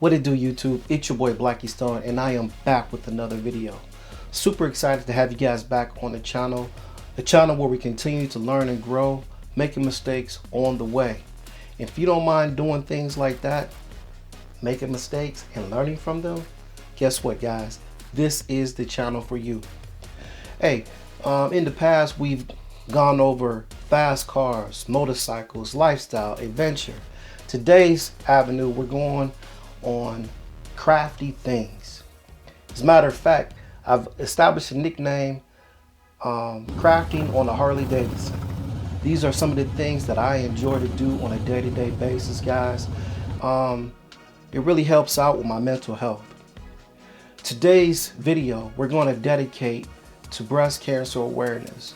What it do, YouTube? It's your boy Blackie Stone, and I am back with another video. Super excited to have you guys back on the channel where we continue to learn and grow, making mistakes on the way. If you don't mind doing things like that, making mistakes and learning from them, guess what, guys? This is the channel for you. Hey, in the past we've gone over fast cars, motorcycles, lifestyle, adventure. Today's avenue, we're going on crafty things. As a matter of fact, I've established a nickname, crafting on a Harley Davidson. These are some of the things that I enjoy to do on a day-to-day basis, guys. It really helps out with my mental health. Today's video, we're going to dedicate to breast cancer awareness,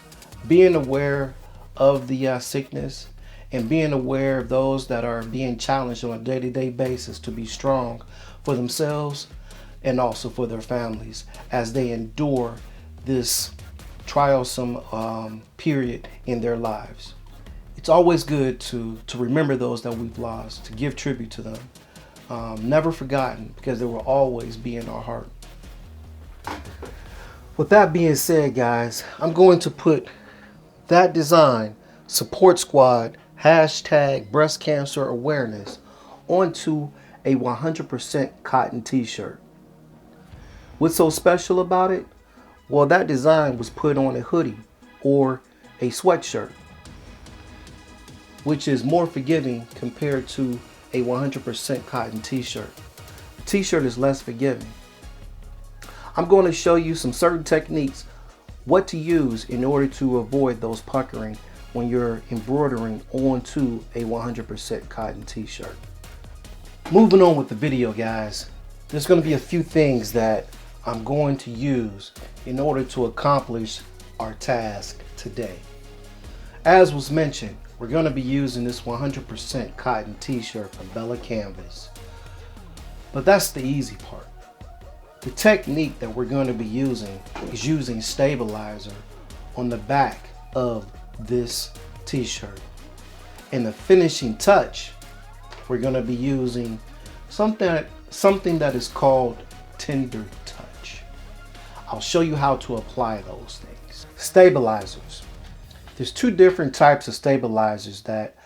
being aware of the sickness, and being aware of those that are being challenged on a day-to-day basis to be strong for themselves and also for their families as they endure this trialsome period in their lives. It's always good to remember those that we've lost, to give tribute to them. Never forgotten, because they will always be in our heart. With that being said, guys, I'm going to put that design, Support Squad, hashtag breast cancer awareness, onto a 100% cotton t-shirt. What's so special about it? Well, that design was put on a hoodie or a sweatshirt, which is more forgiving compared to a 100% cotton t-shirt. The t-shirt is less forgiving. I'm going to show you some certain techniques, what to use in order to avoid those puckering when you're embroidering onto a 100% cotton t-shirt. Moving on with the video, guys, there's going to be a few things that I'm going to use in order to accomplish our task today. As was mentioned, we're going to be using this 100% cotton t-shirt from Bella Canvas. But that's the easy part. The technique that we're going to be using is using stabilizer on the back of this t-shirt. And the finishing touch, we're going to be using something that is called tender touch. I'll show you how to apply those things. Stabilizers. There's two different types of stabilizers that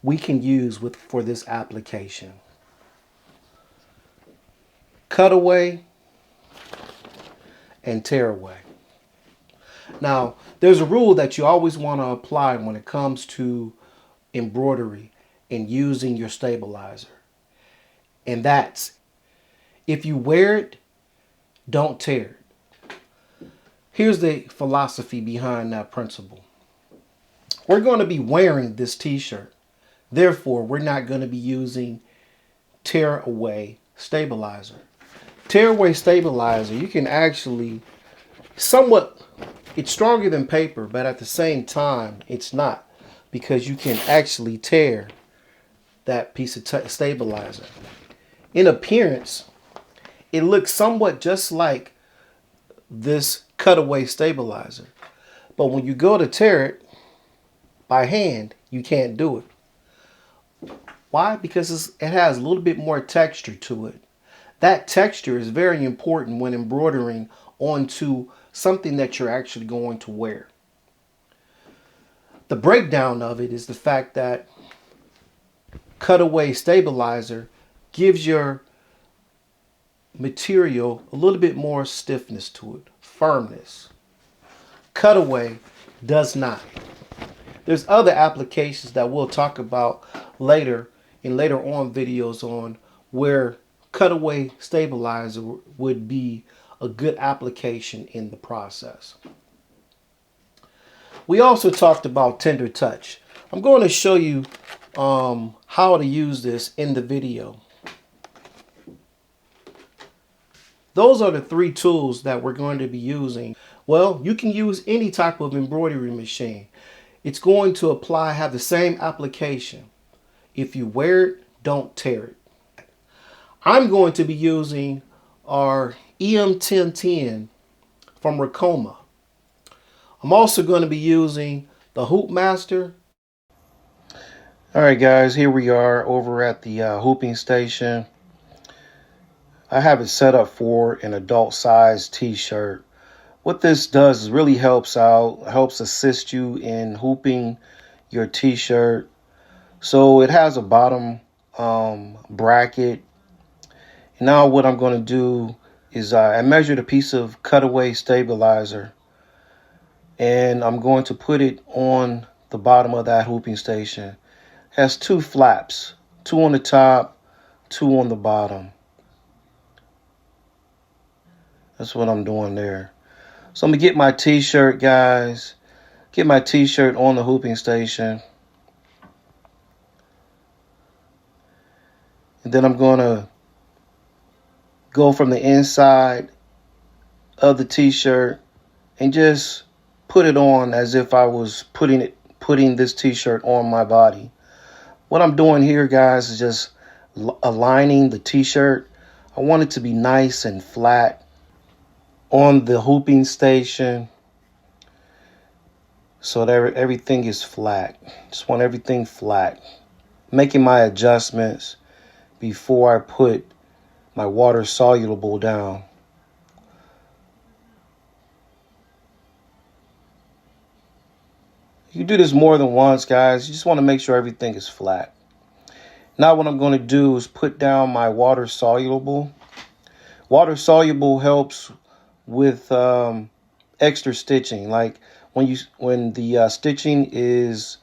we can use for this application. Cutaway and tearaway. Now, there's a rule that you always want to apply when it comes to embroidery and using your stabilizer. And that's, if you wear it, don't tear it. Here's the philosophy behind that principle. We're going to be wearing this t-shirt. Therefore, we're not going to be using tearaway stabilizer. Tearaway stabilizer, you can actually it's stronger than paper, but at the same time, it's not, because you can actually tear that piece of stabilizer. In appearance, it looks somewhat just like this cutaway stabilizer, but when you go to tear it by hand, you can't do it. Why? Because it has a little bit more texture to it. That texture is very important when embroidering onto something that you're actually going to wear. The breakdown of it is the fact that cutaway stabilizer gives your material a little bit more stiffness to it, firmness. Cutaway does not. There's other applications that we'll talk about later on videos on where cutaway stabilizer would be a good application in the process. We also talked about tender touch. I'm going to show you how to use this in the video. Those are the three tools that we're going to be using. Well, you can use any type of embroidery machine. It's going to have the same application. If you wear it, don't tear it. I'm going to be using our EM1010 from Racoma. I'm also going to be using the Hoop Master. All right, guys, here we are over at the hooping station. I have it set up for an adult size t-shirt. What this does is really helps assist you in hooping your t-shirt. So it has a bottom bracket. Now what I'm going to do is I measured a piece of cutaway stabilizer, and I'm going to put it on the bottom of that hooping station. It has two flaps, two on the top, two on the bottom. That's what I'm doing there. So I'm gonna get my t-shirt, guys. Get my t-shirt on the hooping station. And then I'm gonna go from the inside of the t-shirt and just put it on as if I was putting this t-shirt on my body. What I'm doing here, guys, is just aligning the t-shirt. I want it to be nice and flat on the hooping station so that everything is flat. Just want everything flat. Making my adjustments before I put my water soluble down. You do this more than once, guys. You just want to make sure everything is flat. Now what I'm going to do is put down my water soluble. Water soluble helps with extra stitching, like when the stitching is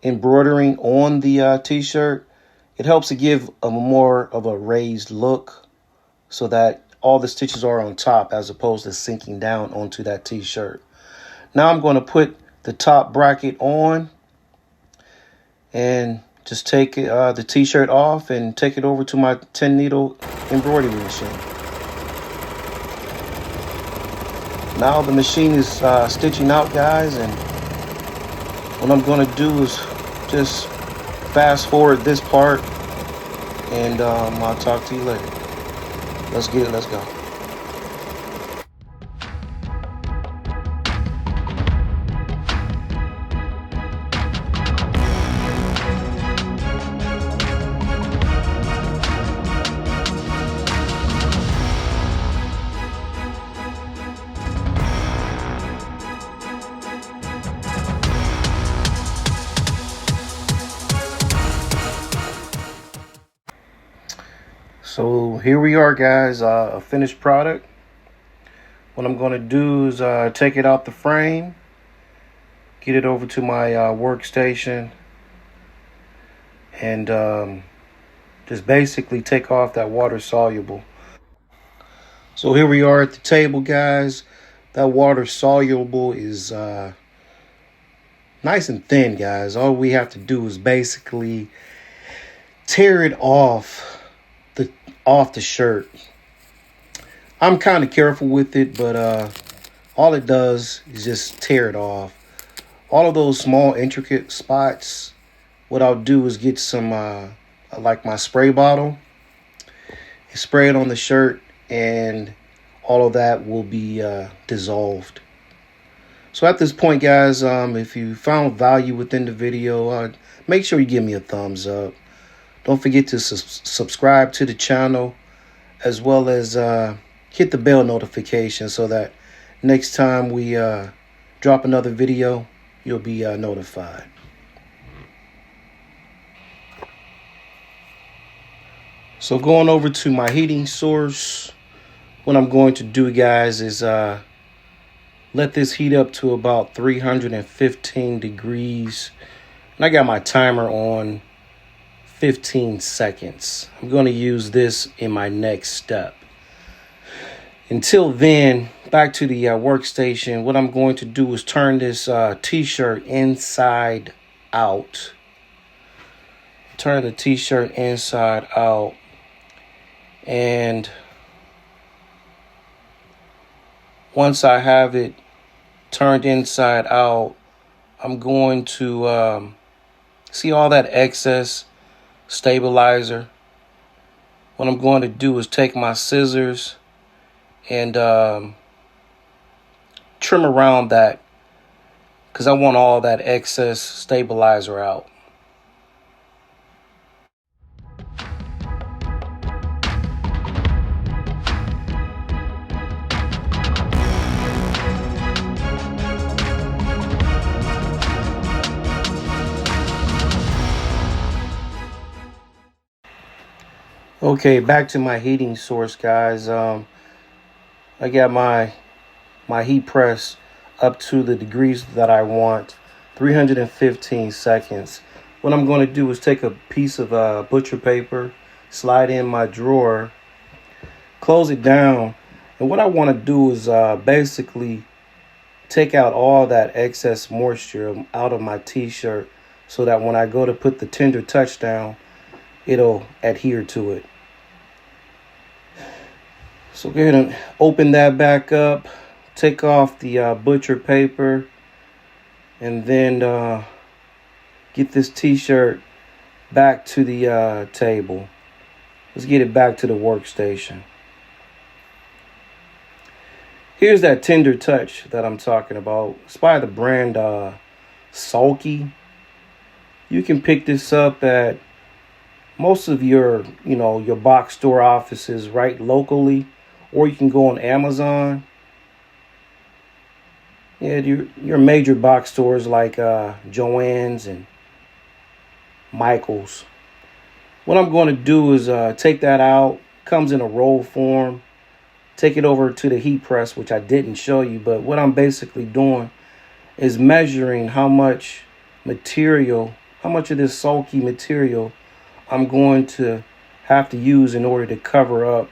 embroidering on the t-shirt, it helps to give a more of a raised look so that all the stitches are on top as opposed to sinking down onto that t-shirt. Now I'm going to put the top bracket on and just take the t-shirt off and take it over to my 10 needle embroidery machine. Now the machine is stitching out, guys, and what I'm going to do is just fast forward this part, and I'll talk to you later. Let's get it. Let's go. So here we are, guys, a finished product. What I'm going to do is take it out the frame, get it over to my workstation, and just basically take off that water soluble. So here we are at the table, guys. That water soluble is nice and thin, guys. All we have to do is basically tear it off the shirt. I'm kind of careful with it, but all it does is just tear it off. All of those small intricate spots, what I'll do is get some like my spray bottle, spray it on the shirt, and all of that will be dissolved. So at this point, guys, if you found value within the video, make sure you give me a thumbs up. Don't forget to subscribe to the channel, as well as hit the bell notification so that next time we drop another video, you'll be notified. So going over to my heating source, what I'm going to do, guys, is let this heat up to about 315 degrees. And I got my timer on 15 seconds. I'm going to use this in my next step. Until then, back to the workstation. What I'm going to do is turn this t-shirt inside out. Turn the t-shirt inside out. And once I have it turned inside out, I'm going to see all that excess stabilizer. What I'm going to do is take my scissors and trim around that, because I want all that excess stabilizer out. Okay, back to my heating source, guys. I got my heat press up to the degrees that I want, 315 seconds. What I'm going to do is take a piece of butcher paper, slide in my drawer, close it down, and what I want to do is basically take out all that excess moisture out of my t-shirt so that when I go to put the tender touch down, it'll adhere to it. So go ahead and open that back up, take off the butcher paper, and then get this t-shirt back to the table. Let's get it back to the workstation. Here's that tender touch that I'm talking about. It's by the brand Sulky. You can pick this up at most of your box store offices right locally, or you can go on Amazon. Yeah, your major box stores like Joann's and Michael's. What I'm going to do is take that out. Comes in a roll form. Take it over to the heat press, which I didn't show you, but what I'm basically doing is measuring how much material, how much of this sulky material I'm going to have to use in order to cover up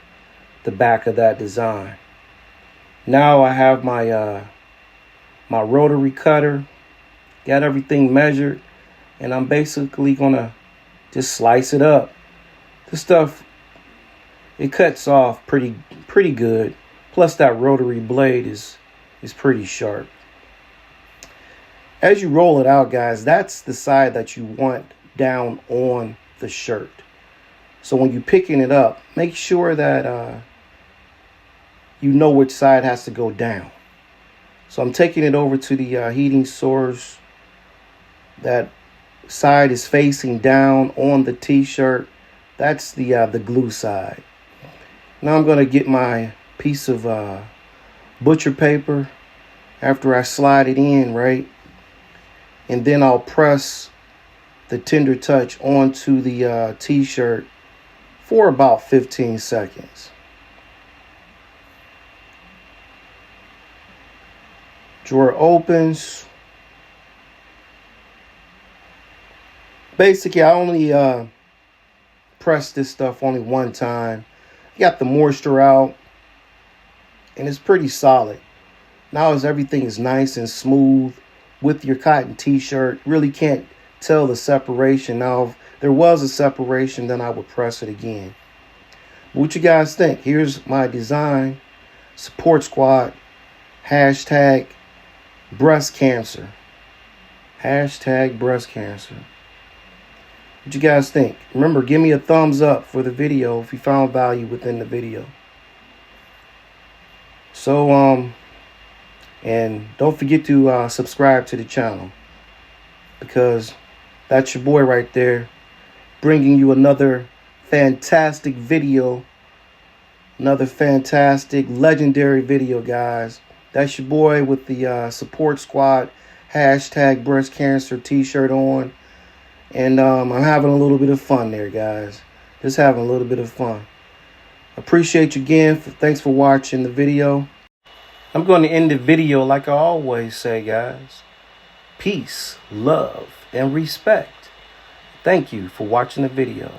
the back of that design. Now I have my my rotary cutter, got everything measured, and I'm basically gonna just slice it up. This stuff, it cuts off pretty good. Plus that rotary blade is pretty sharp. As you roll it out, guys, that's the side that you want down on the shirt. So when you're picking it up, make sure that you know which side has to go down. So I'm taking it over to the heating source. That side is facing down on the t-shirt. That's the glue side. Now I'm going to get my piece of butcher paper after I slide it in, right? And then I'll press the tender touch onto the t-shirt for about 15 seconds. Drawer opens. Basically, I only press this stuff only one time. Got the moisture out, and it's pretty solid. Now as everything is nice and smooth with your cotton t-shirt, really can't tell the separation. Now if there was a separation, then I would press it again. What you guys think? Here's my design. Support squad. Hashtag breast cancer. Hashtag breast cancer. What you guys think? Remember, give me a thumbs up for the video if you found value within the video. So, and don't forget to subscribe to the channel, because that's your boy right there, bringing you another fantastic video, another fantastic, legendary video, guys. That's your boy with the support squad, hashtag breast cancer t-shirt on. And I'm having a little bit of fun there, guys. Just having a little bit of fun. Appreciate you again. Thanks for watching the video. I'm going to end the video like I always say, guys. Peace, love, and respect. Thank you for watching the video.